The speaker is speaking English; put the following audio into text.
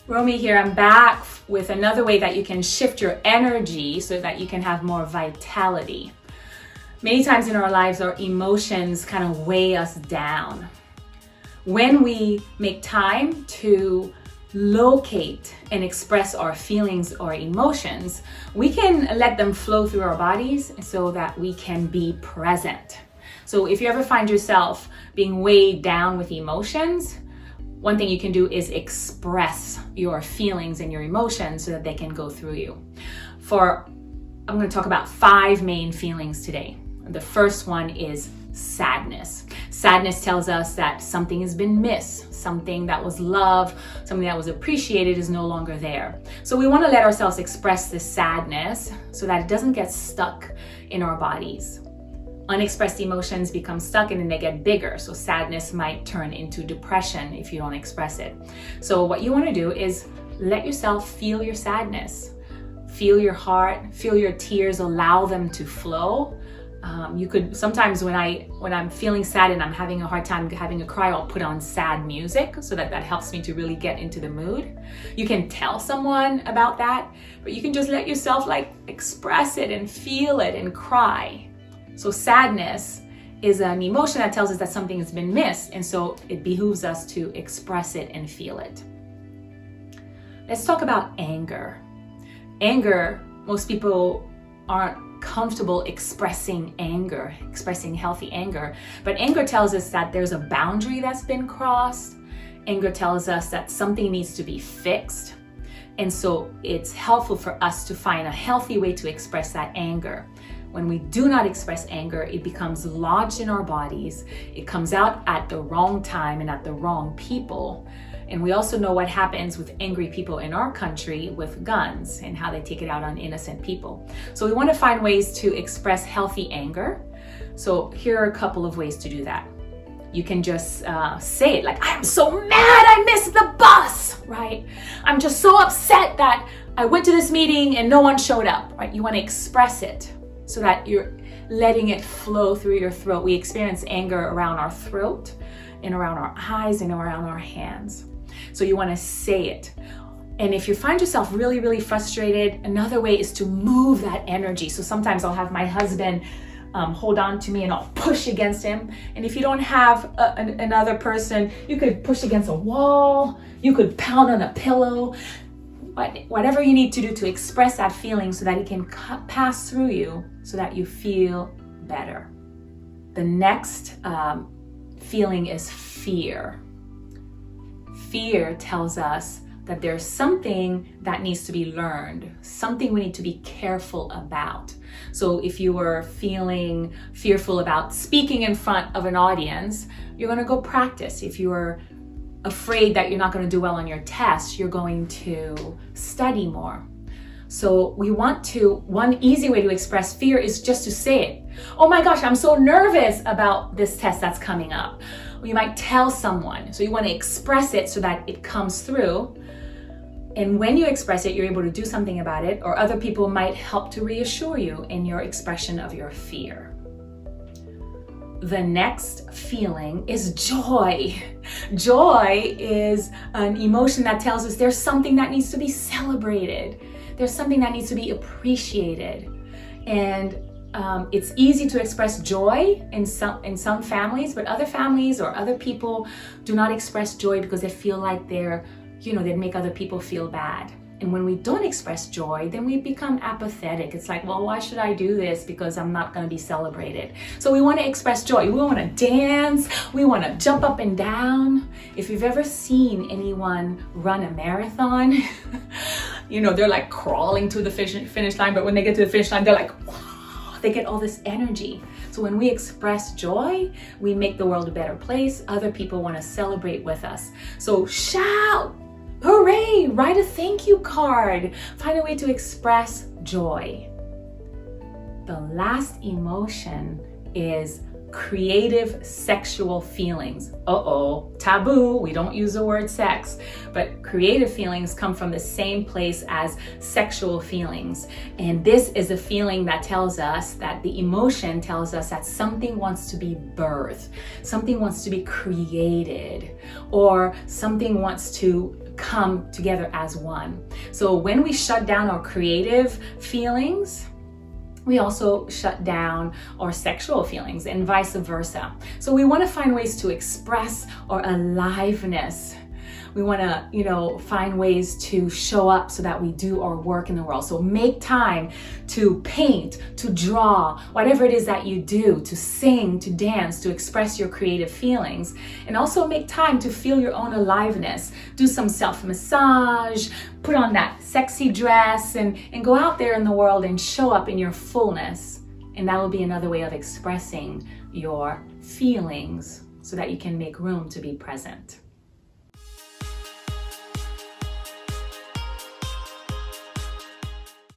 Romy here. I'm back with another way that you can shift your energy so that you can have more vitality. Many times in our lives, our emotions kind of weigh us down. When we make time to locate and express our feelings or emotions, we can let them flow through our bodies so that we can be present. So if you ever find yourself being weighed down with emotions, one thing you can do is express your feelings and your emotions so that they can go through you. I'm going to talk about 5 main feelings today. The first one is sadness. Sadness tells us that something has been missed, something that was loved, something that was appreciated is no longer there. So we want to let ourselves express this sadness so that it doesn't get stuck in our bodies. Unexpressed emotions become stuck and then they get bigger. So sadness might turn into depression if you don't express it. So what you want to do is let yourself feel your sadness. Feel your heart, feel your tears, allow them to flow. You could sometimes when I'm feeling sad and I'm having a hard time having a cry, I'll put on sad music so that helps me to really get into the mood. You can tell someone about that, but you can just let yourself express it and feel it and cry. So sadness is an emotion that tells us that something has been missed, and so it behooves us to express it and feel it. Let's talk about anger. Anger, most people aren't comfortable expressing anger, expressing healthy anger, but anger tells us that there's a boundary that's been crossed. Anger tells us that something needs to be fixed, and so it's helpful for us to find a healthy way to express that anger. When we do not express anger, it becomes lodged in our bodies. It comes out at the wrong time and at the wrong people. And we also know what happens with angry people in our country with guns and how they take it out on innocent people. So we want to find ways to express healthy anger. So here are a couple of ways to do that. You can just say it like, I'm so mad I missed the bus, right? I'm just so upset that I went to this meeting and no one showed up, right? You want to express it so that you're letting it flow through your throat. We experience anger around our throat and around our eyes and around our hands. So you want to say it. And if you find yourself really, really frustrated, another way is to move that energy. So sometimes I'll have my husband hold on to me and I'll push against him. And if you don't have another person, you could push against a wall, you could pound on a pillow, whatever you need to do to express that feeling so that it can pass through you so that you feel better. The next feeling is fear. Fear tells us that there's something that needs to be learned, something we need to be careful about. So if you are feeling fearful about speaking in front of an audience, you're going to go practice. If you are afraid that you're not going to do well on your test, you're going to study more. So one easy way to express fear is just to say it. Oh my gosh, I'm so nervous about this test that's coming up. Or you might tell someone. So you want to express it so that it comes through. And when you express it, you're able to do something about it, or other people might help to reassure you in your expression of your fear. The next feeling is joy. Joy is an emotion that tells us there's something that needs to be celebrated. There's something that needs to be appreciated. And it's easy to express joy in some families, but other families or other people do not express joy because they feel like they make other people feel bad. And when we don't express joy, then we become apathetic. It's like, well, why should I do this? Because I'm not going to be celebrated. So we want to express joy. We want to dance. We want to jump up and down. If you've ever seen anyone run a marathon, they're like crawling to the finish line. But when they get to the finish line, they're like, wow, they get all this energy. So when we express joy, we make the world a better place. Other people want to celebrate with us. So shout. Hooray! Write a thank you card. Find a way to express joy. The last emotion is creative sexual feelings. Taboo, we don't use the word sex, but creative feelings come from the same place as sexual feelings. And this is a feeling that tells us that the emotion tells us that something wants to be birthed, something wants to be created, or something wants to come together as one. So when we shut down our creative feelings, we also shut down our sexual feelings and vice versa. So we want to find ways to express our aliveness. We want to, find ways to show up so that we do our work in the world. So make time to paint, to draw, whatever it is that you do, to sing, to dance, to express your creative feelings. And also make time to feel your own aliveness. Do some self-massage, put on that sexy dress, and go out there in the world and show up in your fullness. And that will be another way of expressing your feelings so that you can make room to be present.